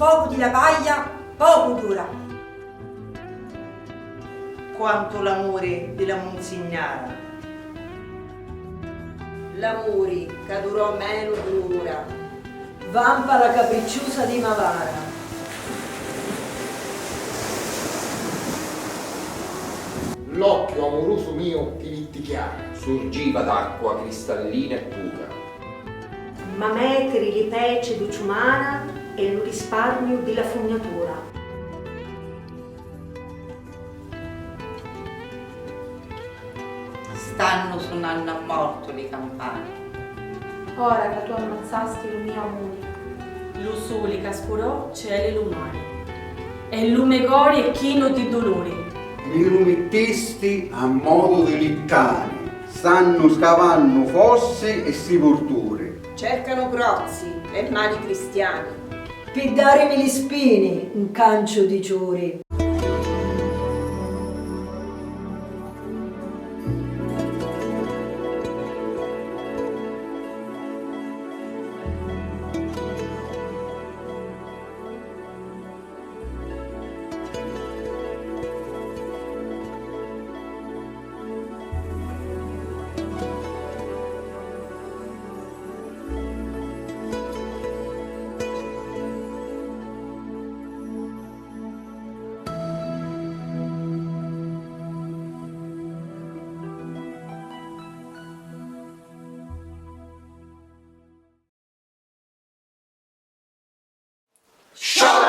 fuoco di la paglia poco dura. Quanto l'amore della Monsignara. L'amore che durò meno di un'ora. Vampa la capricciosa di Mavara. L'occhio amoroso mio ti vitti chiaro. Surgiva d'acqua cristallina e pura. Ma metri li pece d'uciumana e il risparmio della fognatura. Stanno suonando a morto le campane. Ora che tu ammazzasti il mio amore. Lo sole che scurò cieli lumani. E il lume cori e chino di dolore. Mi rumettesti a modo di littani, stanno scavando fosse e sepolture. Cercano crozzi e mali cristiani. Per darmi gli spini, un cancio di giuri. Shut